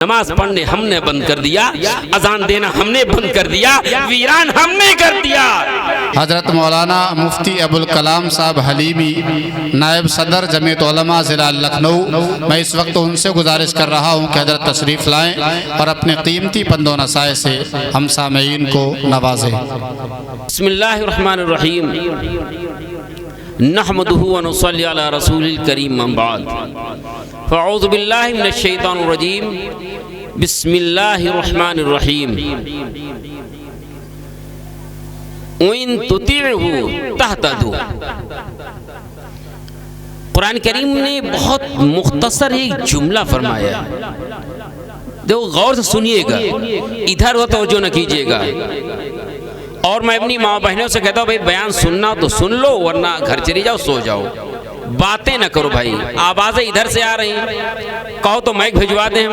नमाज पढ़ने हमने बंद कर दिया, अजान देना हमने बंद कर दिया, वीरान हमने कर दिया। हज़रत मौलाना मुफ्ती अबुल कलाम साहब हलीमी नायब सदर जमीयत उलमा ज़िला लखनऊ, मैं इस वक्त उनसे गुजारिश कर रहा हूँ कि हज़रत तशरीफ़ लाएँ और अपने कीमती पंदो नसाए से हम सामईन को नवाजें। बिस्मिल्लाहिर्रहमानिर्रहीम, नहमदुहु व नुसल्ली अला रसूलिल करीम, अम्मा बाद, फ़अऊज़ु बिल्लाहि मिनश शैतानिर रजीम, बिस्मिल्लाहिर्रहमानिर्रहीम। वइन तुतिअहु तहतदू। कुरान करीम ने बहुत मुख्तसर एक जुमला फरमाया है, देखो गौर से सुनिएगा, इधर हो तवज्जो न कीजिएगा। और मैं अपनी माँ बहनों से कहता हूँ भाई बयान सुनना तो सुन लो, वरना घर चली जाओ, सो जाओ, बातें न करो भाई। आवाज़ें इधर से आ रही हैं, कहो तो माइक भिजवा दें।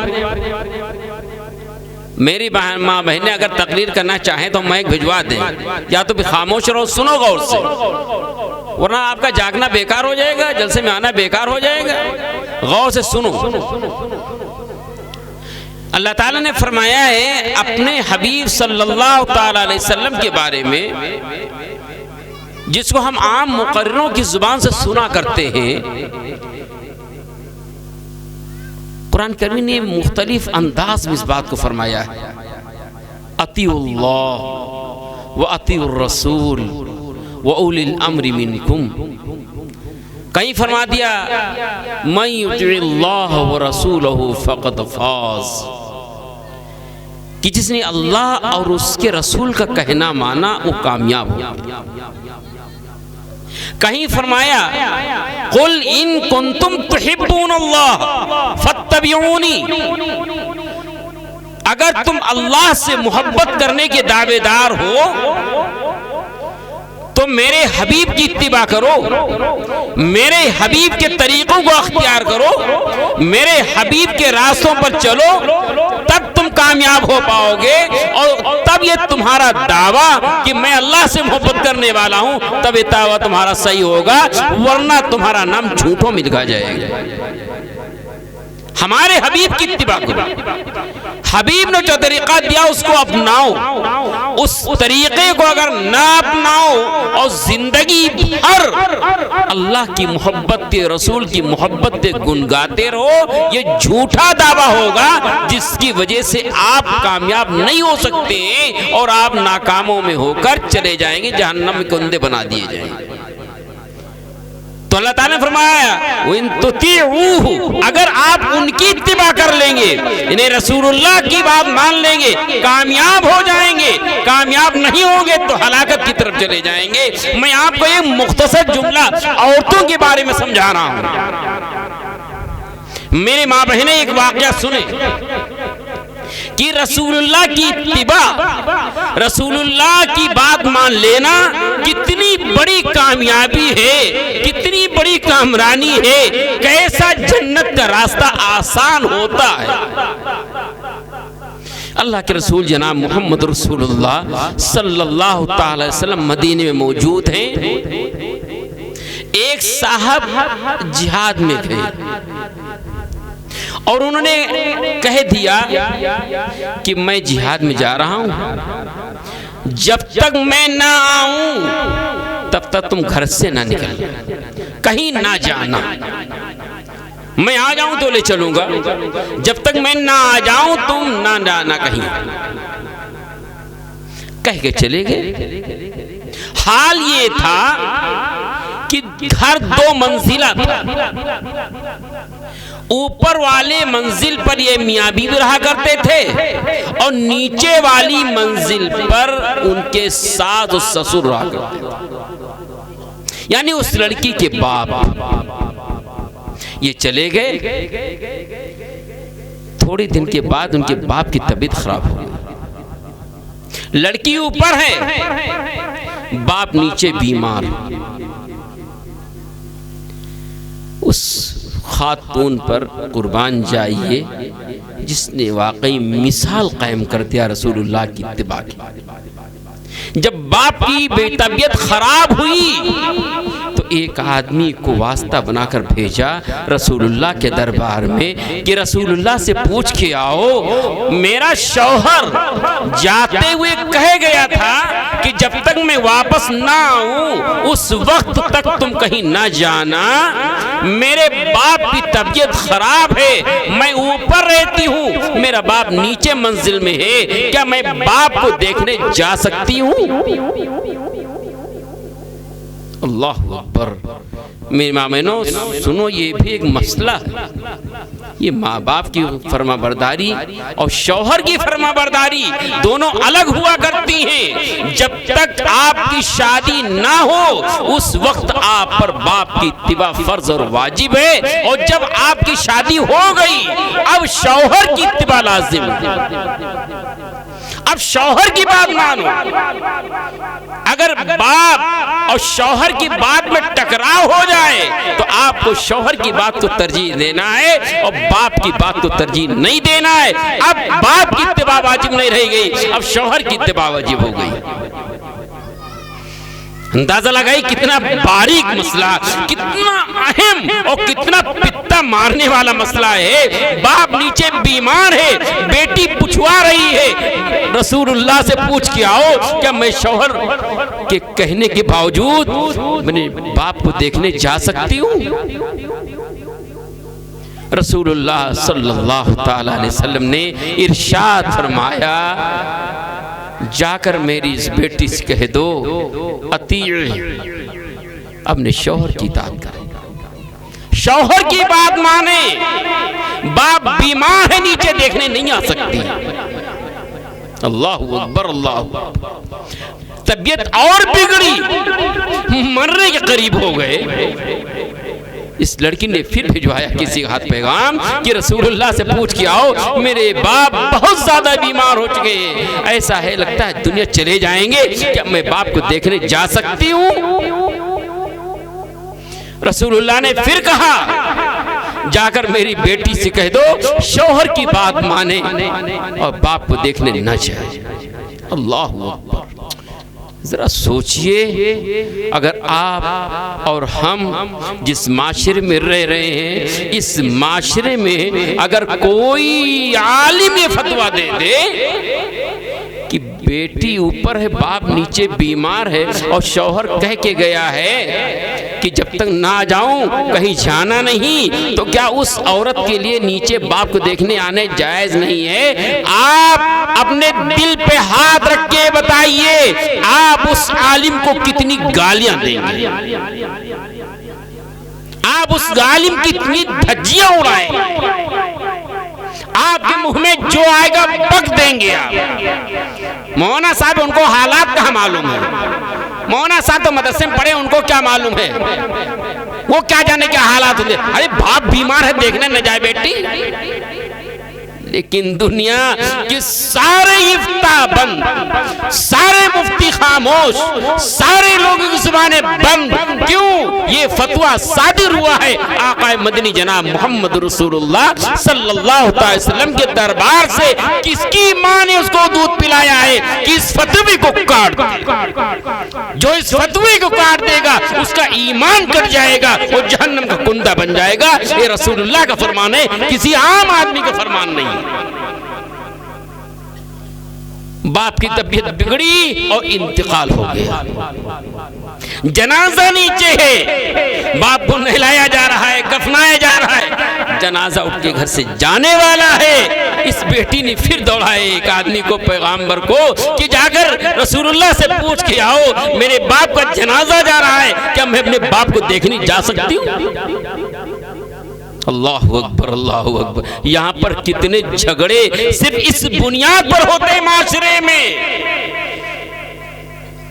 मेरी माँ बहनें अगर तकरीर करना चाहें तो माइक भिजवा दें, या तो खामोश रहो, सुनो गौर से, वरना आपका जागना बेकार हो जाएगा, जलसे में आना बेकार हो जाएगा। गौर से सुनो। अल्लाह ताला ने फरमाया है अपने हबीब सल्लल्लाहु ताला अलैहि वसल्लम के बारे में, जिसको हम आम मुकर्ररों की जुबान से सुना करते हैं। कुरान करीम ने मुख्तलिफ अंदाज में इस बात को फरमाया है, अतीउल्लाह व अतीउर रसूल व उलिल अम्रि मिनकुम। कहीं फरमा दिया मन युतिइल्लाह व रसूलहु फ़क़द फ़ाज़, कि जिसने अल्लाह और उसके रसूल का कहना माना वो कामयाब हो। कहीं फरमाया कुल इन कुंतुम तुहिब्बूनल्लाह फत्तबिऊनी, अगर तुम अल्लाह से मोहब्बत करने के दावेदार हो तो मेरे हबीब की इत्तिबा करो, मेरे हबीब के तरीकों को अख्तियार करो, मेरे हबीब के रास्तों पर चलो, तब तुम कामयाब हो पाओगे। और तब ये तुम्हारा दावा कि मैं अल्लाह से मोहब्बत करने वाला हूं, तब ये दावा तुम्हारा सही होगा, वरना तुम्हारा नाम झूठों में लिखा जाएगा। हमारे हबीब की इत्तिबा करो, हबीब ने जो तरीका दिया उसको अपनाओ। उस तरीके को अगर ना अपनाओ और जिंदगी भर अल्लाह की मोहब्बत के रसूल की मोहब्बत के गुन गाते रहो, ये झूठा दावा होगा जिसकी वजह से आप कामयाब नहीं हो सकते और आप नाकामों में होकर चले जाएंगे, जहन्नम में कुंदे बना दिए जाएंगे। तो अल्लाह ताला ने फरमाया इन तुतीऊहु, अगर आप उनकी इत्तिबा कर लेंगे, इन्हें रसूलुल्लाह की बात मान लेंगे, कामयाब हो जाएंगे। कामयाब नहीं होंगे तो हलाकत की तरफ चले जाएंगे। मैं आपको एक मुख्तसर जुमला औरतों के बारे में समझा रहा हूं। मेरे माँ बहनें एक वाकया सुने कि रसूलुल्लाह की इत्तिबा, रसूलुल्लाह की बात मान लेना कितनी बड़ी कामयाबी है, कितनी बड़ी कामरानी है, कैसा जन्नत का रास्ता आसान होता है। अल्लाह के रसूल जनाब मोहम्मद रसूलुल्लाह सल्लल्लाहु ताला अलैहि वसल्लम मदीने में मौजूद हैं। एक साहब जिहाद में गए और उन्होंने कह दिया कि मैं जिहाद में जा रहा हूं, जब तक मैं ना आऊं तब तक तुम घर से ना निकलना, कहीं ना जाना। मैं आ जाऊं तो ले चलूंगा, जब तक मैं ना आ जाऊं तुम ना जाना कहीं। कह के चले गए। हाल ये था कि घर 2 मंजिला था, ऊपर वाले मंजिल पर ये मियाँ बीवी रहा करते थे और नीचे वाली मंजिल पर उनके सास और ससुर रहा करते थे, यानी उस लड़की के बाप। ये चले गए। थोड़े दिन के बाद उनके बाप की तबीयत खराब हो गई। लड़की ऊपर है, बाप नीचे बीमार। उस खातून पर कुर्बान जाइए जिसने वाकई मिसाल कायम कर दिया रसूलुल्लाह की इत्तिबा की। जब बाप की तबीयत खराब हुई तो एक आदमी को वास्ता बनाकर भेजा रसूलुल्लाह के दरबार में कि रसूलुल्लाह से पूछ के आओ, मेरा शौहर जाते हुए कह गया था कि जब तक मैं वापस ना आऊं उस वक्त तक तुम कहीं ना जाना। मेरे बाप की तबीयत खराब है, मैं ऊपर रहती हूं, मेरा बाप नीचे मंजिल में है, क्या मैं बाप को देखने जा सकती हूं? अल्लाह अकबर। मेरे मामनो सुनो, ये भी एक मसला है। ये माँ बाप की फरमाबरदारी और शौहर की फरमाबरदारी दोनों अलग हुआ करती हैं। जब तक आपकी शादी ना हो उस वक्त आप पर बाप की इत्तिबा फर्ज और वाजिब है, और जब आपकी शादी हो गई अब शौहर की इत्तिबा लाजिम है। अब शौहर की बात मानो। अगर बाप और शौहर की बात में टकराव हो जाए तो आपको शौहर की बात को तरजीह देना है और बाप की बात को तरजीह नहीं देना है। अब बाप की इत्तिबा वाजिब नहीं रह गई, अब शौहर की इत्तिबा वाजिब हो गई। अंदाजा लगाई कितना बारीक मसला, कितना अहम और कितना पित्ता मारने वाला मसला है। बाप नीचे बीमार है, बेटी पूछवा रही है, रसूलुल्लाह से पूछ के आओ, क्या मैं शौहर के कहने के बावजूद मैंने बाप को देखने जा सकती हूँ? रसूलुल्लाह सल्लल्लाहु ताला अलैहि वसल्लम ने इरशाद फरमाया, जाकर मेरी इस बेटी से कह दो अपने शौहर की इताअत करे, शौहर की बात माने। बाप बीमार है, नीचे देखने नहीं आ सकती। अल्लाहु अकबर, अल्लाहु अकबर। तबीयत और बिगड़ी, मरने के करीब हो गए। इस लड़की ने फिर भिजवाया किसी का हाथ पैगाम कि रसूलुल्लाह से पूछ के आओ, मेरे बाप बहुत ज्यादा बीमार हो चुके हैं, ऐसा है लगता है दुनिया चले जाएंगे, क्या मैं बाप को देखने जा सकती हूँ? रसूलुल्लाह ने फिर कहा, जाकर मेरी बेटी से कह दो शौहर की बात माने और बाप को देखने न जाए। अल्लाह अकबर। जरा सोचिए, अगर आप और हम जिस माशरे में रह रहे हैं, इस माशरे में अगर कोई आलिम ये फतवा दे दे कि बेटी ऊपर है, बाप नीचे बीमार है, और शौहर कह के गया है कि जब तक ना जाऊं कहीं जाना नहीं, तो क्या उस औरत के लिए नीचे बाप को देखने आने जायज नहीं है? आप अपने दिल पे हाथ रख के बताइए, आप उस आलिम को कितनी गालियां देंगे? आप उस आलिम की कितनी धज्जियां उड़ाएंगे? आपके मुंह में जो आएगा बक देंगे आप। मौलाना साहब, उनको हालात कहाँ मालूम है? मौलाना साहब तो मदरसे में पढ़े, उनको क्या मालूम है? वो क्या जाने क्या हालात होते? अरे बाप बीमार है, देखने न जाए बेटी। लेकिन दुनिया के सारे इफ्ता बंद, सारे मुफ्ती खामोश, सारे लोगों की जुबानें बंद। क्यों? ये फतवा सादिर हुआ है आका मदनी जनाब मोहम्मद रसूलुल्लाह सल्लल्लाहु अलैहि वसल्लम के दरबार से। किसकी माँ ने उसको दूध पिलाया है कि इस फतवे को काट दे? जो इस फतवे को काट देगा उसका ईमान कट जाएगा, वो जहन्नम का कुंदा बन जाएगा। ये रसूलुल्लाह का फरमान है, किसी आम आदमी का फरमान नहीं। बाप की तबीयत बिगड़ी और इंतकाल हो गया, जनाजा नीचे है, बाप को नहलाया जा रहा है, कफनाया जा रहा है, जनाजा उठ के घर से जाने वाला है। इस बेटी ने फिर दौड़ाए एक आदमी को, पैगंबर को, कि जाकर रसूलुल्लाह से पूछ के आओ, मेरे बाप का जनाजा जा रहा है, क्या मैं अपने बाप को देखने जा सकती हूँ? अल्लाह अकबर, अल्लाह अकबर। यहाँ पर कितने झगड़े सिर्फ इस बुनियाद पर होते हैं माशरे में।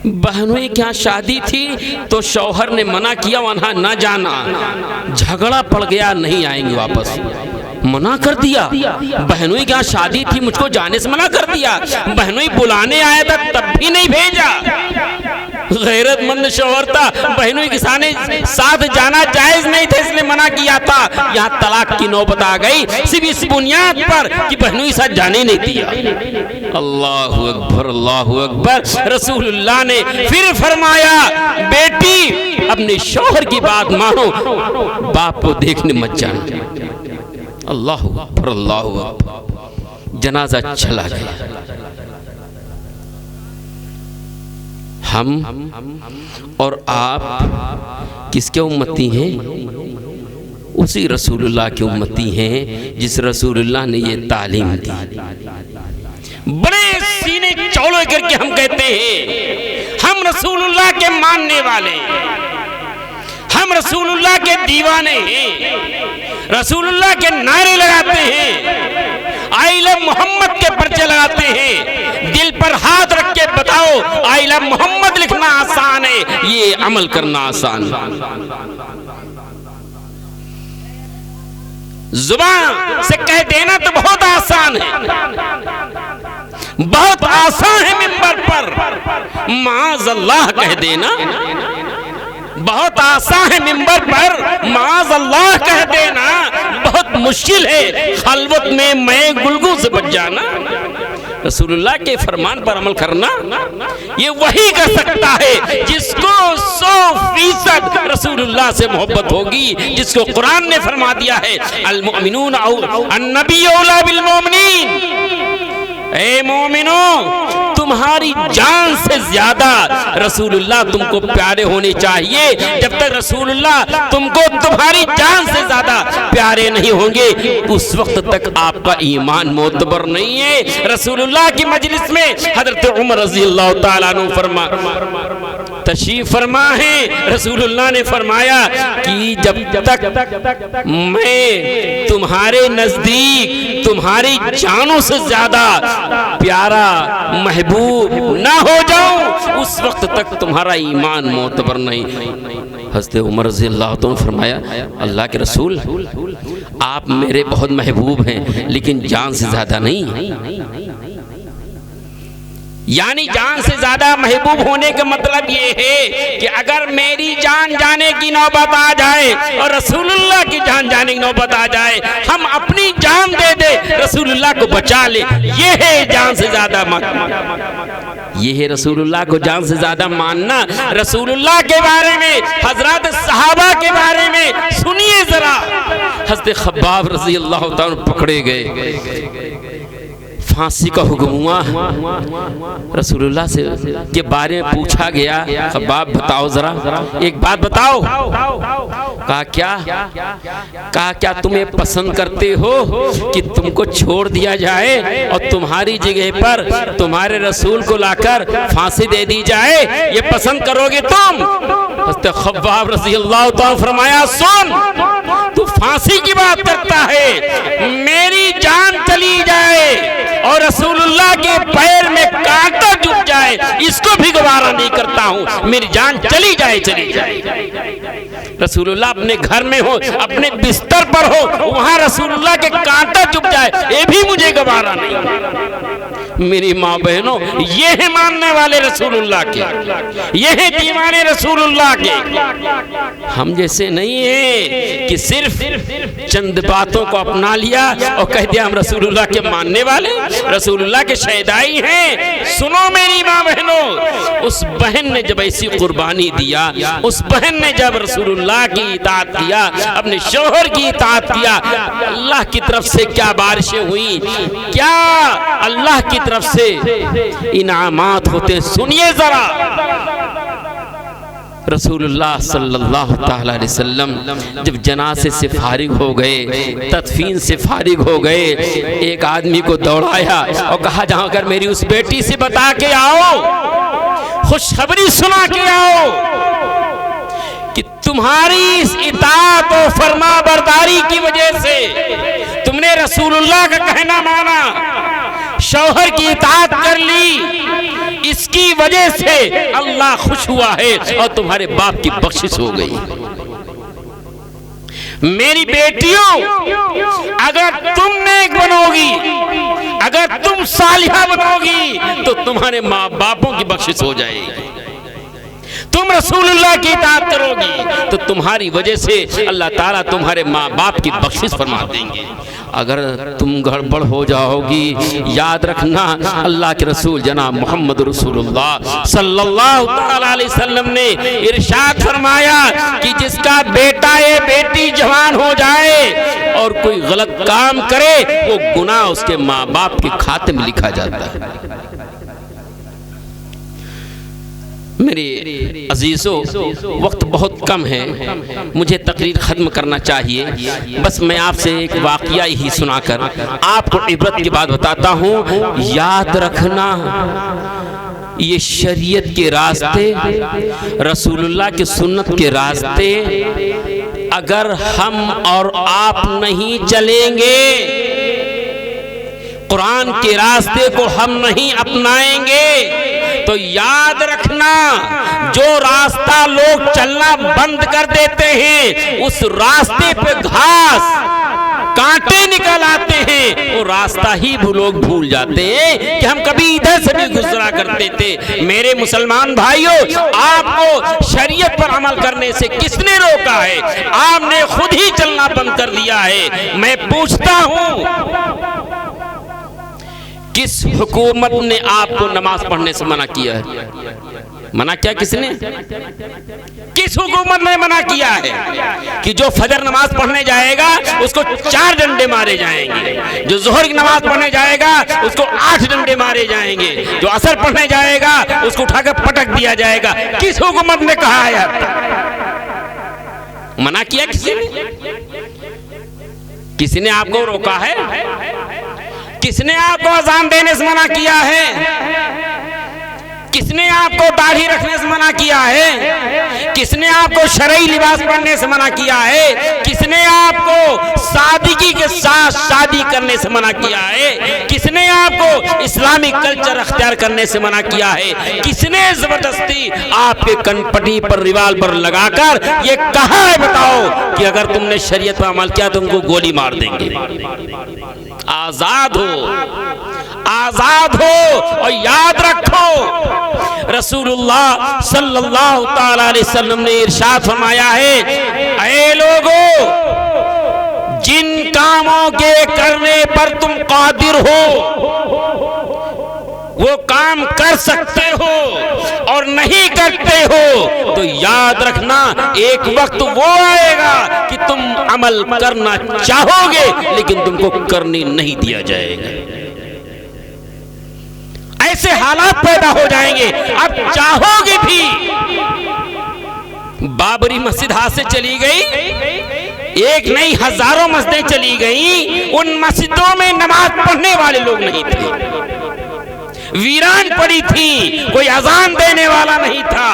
बहनों की यहाँ शादी थी तो शौहर ने मना किया वहां ना जाना, झगड़ा पड़ गया, नहीं आएंगे वापस, मना कर दिया। बहनों की यहाँ शादी थी, मुझको जाने से मना कर दिया। बहनों बुलाने आया था तब भी नहीं भेजा। गैरतमंद शौहर था, बहनों के साथ जाना जायज नहीं था, इसलिए मना किया था। यहाँ तलाक की नौबत आ गई सिर्फ इस बुनियाद पर कि बहनों के साथ जाने नहीं दिया। अल्लाहु अकबर, अल्लाहु अकबर। रसूलुल्लाह ने फिर फरमाया, बेटी अपने शौहर की बात मानो, बाप को देखने मत जाना। अल्लाहु अकबर, अल्लाहु अकबर। जनाजा चला गया। हम और आप किसके उम्मती हैं? उसी रसूलुल्लाह की उम्मती हैं जिस रसूलुल्लाह ने ये तालीम दी। बड़े सीने चौड़े करके हम कहते हैं हम रसूलुल्लाह के मानने वाले, हम रसूलुल्लाह के दीवाने हैं, रसूलुल्लाह के नारे लगाते हैं, आई लव मोहम्मद के पर्चे लगाते हैं। दिल पर हाथ रख के बताओ, आई लव मोहम्मद लिखना आसान है, ये अमल करना आसान है। जुबान से कह देना तो बहुत आसान है, बहुत आसान है मिंबर पर माज़अल्लाह कह देना, बहुत आसान है मिंबर पर माज़अल्लाह कह देना, बहुत मुश्किल है खलवत में मैं गुलगुल से बच जाना। रसूलुल्लाह के फरमान पर अमल करना ये वही कर सकता है जिसको 100% रसूलुल्लाह से मोहब्बत होगी, जिसको कुरान ने फरमा दिया है अल मुमिनून अन्नबी औला बिल मोमिनीन। ए मोमिनो, तुम्हारी जान से ज्यादा रसूलुल्लाह तुमको प्यारे होने चाहिए। जब तक रसूलुल्लाह तुमको तुम्हारी जान से ज्यादा प्यारे नहीं होंगे उस वक्त तक आपका ईमान मोतबर नहीं है। रसूलुल्लाह की मजलिस में हजरत उमर रज़ी अल्लाह ताला अन्हु तशरीफ फरमा है। रसूलुल्लाह ने फरमाया कि जब तक मैं तुम्हारे नजदीक तुम्हारी जानों से ज्यादा प्यारा महबूब ना हो जाऊं उस वक्त तक तुम्हारा ईमान मोतबर नहीं। हज़रत उमर रज़ी अल्लाह तआला फरमाया, अल्लाह के रसूल आप मेरे बहुत महबूब हैं लेकिन जान से ज्यादा नहीं। यानी जान से ज्यादा महबूब होने का मतलब ये है कि अगर मेरी जान जाने की नौबत आ जाए और रसूलुल्लाह की जान जाने की नौबत आ जाए, हम अपनी जान दे दे रसूलुल्लाह को बचा ले, ये है जान से ज्यादा मानना, ये है रसूलुल्लाह को जान से ज्यादा मानना। रसूलुल्लाह के बारे में, हजरत सहाबा के बारे में सुनिए जरा। हज़रत खब्बाब रज़ी अल्लाह ताला पकड़े गए, फांसी का हुक्म हुआ, रसूलुल्लाह से के बारे में पूछा गया, खब्बाब बताओ जरा एक बात बताओ। कहा क्या तुम्हें पसंद करते हो कि तुमको छोड़ दिया जाए और तुम्हारी जगह पर तुम्हारे रसूल को लाकर फांसी दे दी जाए, ये पसंद करोगे तुम? खब्बाब रज़ी अल्लाह ताला फरमाया, सुन तू फांसी की बात करता है, मेरी जान चली जाए और रसूलुल्लाह के पैर में कांटा जुट जाए इसको भी गवारा नहीं करता हूं, मेरी जान चली जाए। रसूलुल्लाह अपने घर में हो, अपने बिस्तर पर हो, वहां रसूलुल्लाह के कांटा चुप जाए ये भी मुझे गवारा नहीं। मेरी माँ बहनों, ये है मानने वाले रसूलुल्लाह के, ये है दीवाने रसूलुल्लाह के। हम जैसे नहीं है कि सिर्फ चंद बातों को अपना लिया और कह दिया हम रसूलुल्लाह के मानने वाले, रसूलुल्लाह के शहदाई हैं। सुनो मेरी माँ बहनों, उस बहन ने जब ऐसी कुर्बानी दिया, उस बहन ने जब रसूलुल्लाह की इताअत किया, अपने शौहर की इताअत किया, अल्लाह की तरफ से क्या बारिशें हुई, क्या अल्लाह की तरफ से इनामात होते। सुनिए जरा, रसूलुल्लाह सल्लल्लाहु ताला अलैहि वसल्लम जब जनाजे से फारिग हो गए, तदफीन से फारिग हो गए, एक आदमी को दौड़ाया और कहा जहां कर मेरी उस बेटी से बता के आओ, खुशखबरी सुना के आओ कि तुम्हारी इस इताअत और फरमा बरदारी की वजह से तुमने रसूलुल्लाह का कहना माना, शौहर की इताअत कर ली, इसकी वजह से अल्लाह खुश हुआ है और तुम्हारे बाप की बख्शिश हो गई। मेरी बेटियों, अगर तुम नेक बनोगी, अगर तुम सालिहा बनोगी तो तुम्हारे माँ बापों की बख्शिश हो जाएगी। तुम रसूलुल्लाह की इताअत करोगी तो तुम्हारी वजह से अल्लाह ताला तुम्हारे माँ बाप की बख्शिश फरमा देंगे। अगर तुम गड़बड़ हो जाओगी, याद रखना अल्लाह के रसूल जनाब मोहम्मद रसूलुल्लाह सल्लल्लाहु तआला अलैहि वसल्लम ने इरशाद फरमाया कि जिसका बेटा या बेटी जवान हो जाए और कोई गलत काम करे वो गुनाह उसके माँ बाप के खाते में लिखा जाता है। मेरे अजीजों, वक्त बहुत कम है, मुझे तकरीर ख़त्म करना चाहिए। बस मैं आपसे एक वाक़या ही सुनाकर आपको इबरत की बात बताता हूँ। याद रखना ये शरीयत के रास्ते, रसूलुल्लाह के सुन्नत के रास्ते अगर हम और आप नहीं चलेंगे, कुरान के रास्ते को हम नहीं अपनाएंगे, तो याद रखना जो रास्ता लोग चलना बंद कर देते हैं, उस रास्ते पे घास कांटे निकल आते हैं, वो रास्ता ही वो लोग भूल जाते हैं कि हम कभी इधर से भी गुजरा करते थे। मेरे मुसलमान भाइयों, आपको शरीयत पर अमल करने से किसने रोका है? आपने खुद ही चलना बंद कर दिया है। मैं पूछता हूं, किस हुकूमत ने आपको नमाज पढ़ने से मना किया है? मना किया किसने? किस हुकूमत ने मना किया है कि जो फजर नमाज पढ़ने जाएगा उसको 4 डंडे मारे जाएंगे, जो जोहर की नमाज पढ़ने जाएगा उसको 8 डंडे मारे जाएंगे, जो असर पढ़ने जाएगा उसको उठाकर पटक दिया जाएगा? किस हुकूमत ने कहा है? मना किया किसी ने? किसी ने आपको रोका है? किसने आपको अजान देने से मना किया है? किसने आपको दाढ़ी रखने से मना किया है? किसने आपको शरई लिबास पहनने से मना किया है? किसने आपको सादगी के साथ शादी करने से मना किया है? किसने आपको इस्लामिक कल्चर अख्तियार करने से मना किया है? किसने जबरदस्ती आपके कनपटी पर रिवाल्वर लगाकर ये कहा है, बताओ, कि अगर तुमने शरीयत पर अमल किया तो तुमको गोली मार देंगे? आजाद हो, आजाद हो। और याद रखो रसूलुल्लाह सल्लल्लाहु तआला अलैहि वसल्लम ने इरशाद फरमाया है, ऐ लोगों, जिन कामों के करने पर तुम कादिर हो वो काम कर सकते हो और नहीं करते हो, तो याद रखना एक वक्त वो आएगा कि तुम अमल करना चाहोगे लेकिन तुमको करने नहीं दिया जाएगा। ऐसे हालात पैदा हो जाएंगे, अब चाहोगे भी। बाबरी मस्जिद हाथ से चली गई, एक नहीं हजारों मस्जिदें चली गई, उन मस्जिदों में नमाज पढ़ने वाले लोग नहीं थे, वीरान पड़ी थी, कोई अजान देने वाला नहीं था।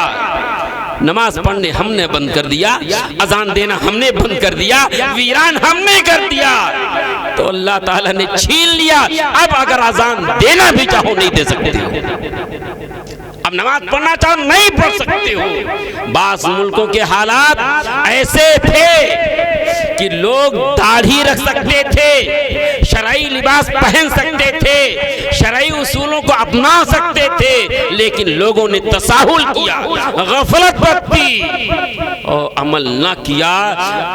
नमाज पढ़ने हमने बंद कर दिया, अजान देना हमने बंद कर दिया, वीरान हमने कर दिया, तो अल्लाह ताला ने छीन लिया। अब अगर अजान देना भी चाहो नहीं दे सकते हो, अब नमाज पढ़ना चाहो नहीं पढ़ सकते हो। बास मुल्कों के हालात ऐसे थे कि लोग दाढ़ी रख सकते थे, शरई लिबास पहन सकते थे, शरई उसूलों को अपना सकते थे, लेकिन लोगों ने तसाहुल किया, गफलत बरती और अमल न किया।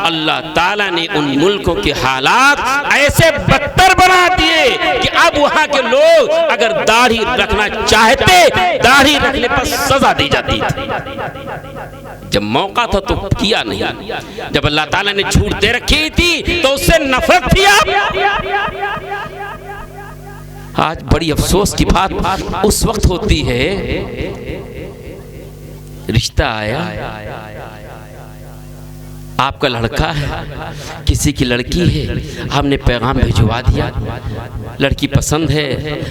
अल्लाह ताला ने उन मुल्कों के हालात ऐसे बदतर बना दिए कि अब वहां के लोग अगर दाढ़ी रखना चाहते, दाढ़ी रखने पर सजा दी जाती थी। जब मौका था तो किया नहीं, जब अल्लाह ताला ने छूट दे रखी थी तो उससे नफरत थी। आज बड़ी अफसोस की बात उस वक्त होती है, रिश्ता आया, आपका लड़का है, किसी की लड़की है, आपने पैगाम भिजवा दिया, लड़की पसंद है,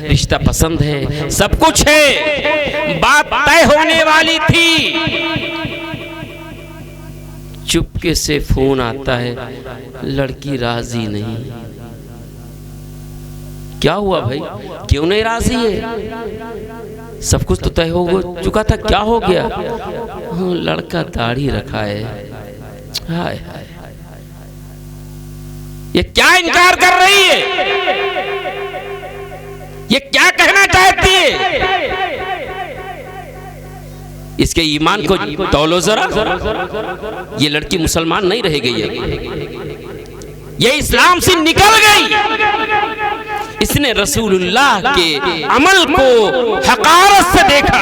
रिश्ता पसंद है, सब कुछ है, बात तय होने वाली थी, चुपके से फोन आता है, लड़की राजी नहीं। क्या हुआ भाई, क्यों नहीं राजी है? सब कुछ तो तय हो चुका था, क्या हो गया? लड़का दाढ़ी रखा है। हाय हाय, ये क्या इनकार कर रही है? ये क्या कहना चाहती है? इसके ईमान को तौलो जरा। ये लड़की मुसलमान नहीं रह गई है, ये इस्लाम से निकल गई। इसने रसूलुल्लाह के अमल को हकारत से देखा।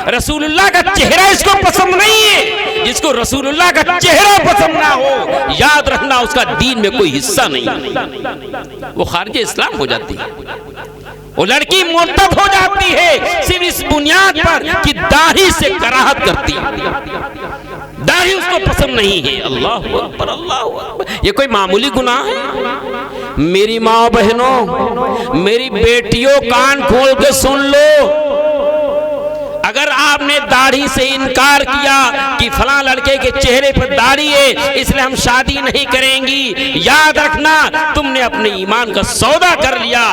रसूलुल्लाह का चेहरा इसको पसंद नहीं है। जिसको रसूलुल्लाह का चेहरा पसंद ना हो, याद रखना उसका दीन में कोई हिस्सा नहीं, वो खारिज इस्लाम हो जाती है। वो लड़की मुर्तद हो जाती है सिर्फ इस बुनियाद पर कि दाढ़ी से कराहत करती है, दाढ़ी उसको पसंद नहीं है। अल्लाह अकबर, अल्लाह अकबर। ये कोई मामूली गुनाह है? मेरी माँ बहनों, मेरी बेटियों, कान खोल के सुन लो। अगर आपने दाढ़ी से इनकार किया कि फलां लड़के के चेहरे पर दाढ़ी है इसलिए हम शादी नहीं करेंगी, याद रखना तुमने अपने ईमान का सौदा कर लिया,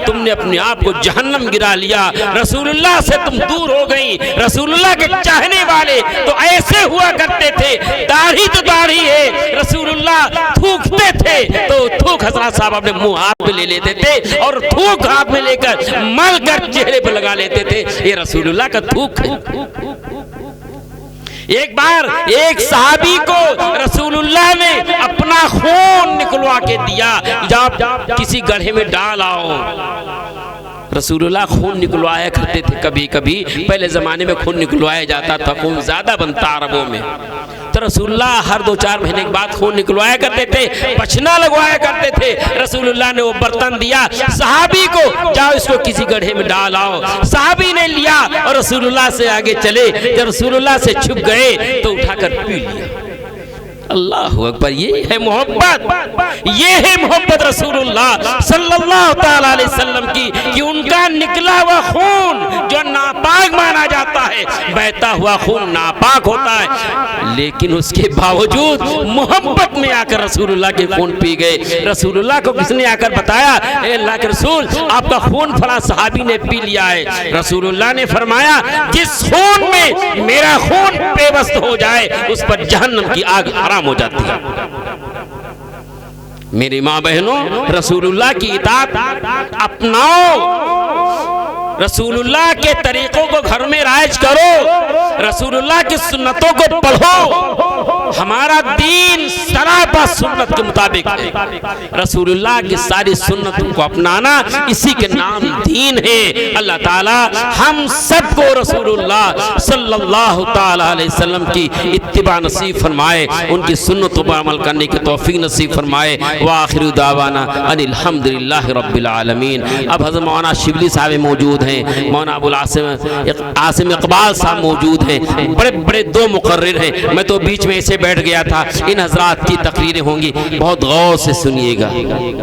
तुमने अपने आप को जहन्नम गिरा लिया। रसूलुल्लाह से तुम दूर हो गई। रसूलुल्लाह के चाहने वाले तो ऐसे हुआ करते थे, दाढ़ी तो दाढ़ी है। रसूलुल्लाह थूकते थे तो थूक हजरत साहब अपने मुंह हाथ में ले लेते थे और थूक हाथ में लेकर मल कर चेहरे पर लगा लेते थे। ये रसूलुल्लाह का थूक। एक बार एक सहाबी को रसूलुल्लाह ने अपना खून निकलवा के दिया, जब किसी गड्ढे में डाल आओ। रसूलुल्लाह खून निकलवाया करते थे। कभी कभी पहले जमाने में खून निकलवाया जाता था, खून ज्यादा बनता अरबों में, तो रसूलुल्लाह हर 2-4 महीने के बाद खून निकलवाया करते थे, पछना लगवाया करते थे। रसूलुल्लाह ने वो बर्तन दिया सहाबी को, जाओ इसको किसी गड्ढे में डाल आओ। सहाबी ने लिया और रसूलुल्लाह से आगे चले। जब रसूलुल्लाह से छुप गए तो उठाकर पी लिया। अल्लाह अकबर। ये है मोहब्बत, ये है मोहब्बत रसूलुल्लाह सल्लल्लाहु तआला अलैहि वसल्लम की, कि उनका निकला हुआ खून जो नापाक माना जाता है, बहता हुआ खून नापाक होता है, लेकिन उसके बावजूद मोहब्बत में आकर रसूलुल्लाह के खून पी गए। रसूलुल्लाह को किसने आकर बताया, ए अल्लाह के रसूल आपका खून फला सहाबी ने पी लिया है। रसूलुल्लाह ने फरमाया जिस खून में मेरा खून पेवस्त हो जाए उस पर जहन्नम की आग हराम हो जाती है। मेरी माँ बहनों, रसूलुल्लाह की इताअत अपनाओ, रसूलुल्लाह के तरीकों को घर में राइज करो, रसूलुल्लाह की सुन्नतों को पढ़ो। हमारा दीन सरापा सुन्नत के मुताबिक है। रसूलुल्लाह की सारी सुन्नतों को अपनाना इसी के नाम दीन है। अल्लाह ताला हम सबको रसूलुल्लाह सल्लल्लाहु ताला अलैहि वसल्लम की इत्तिबा नसीब फरमाए, उनकी सुन्नतों पर अमल करने की तौफीक नसीब फरमाए। व आखिरु दावाना अनिल हम्दुलिल्लाहि रब्बिल आलमीन। अब हज़रत मौलाना शिबली साहब मौजूद हैं, मौलाना अबुल आसिम इकबाल साहब मौजूद हैं, बड़े बड़े 2 मुकर्रिर हैं। मैं तो बीच में ऐसे बैठ गया था। इन हजरात की तकरीरें होंगी, बहुत गौर से सुनिएगा।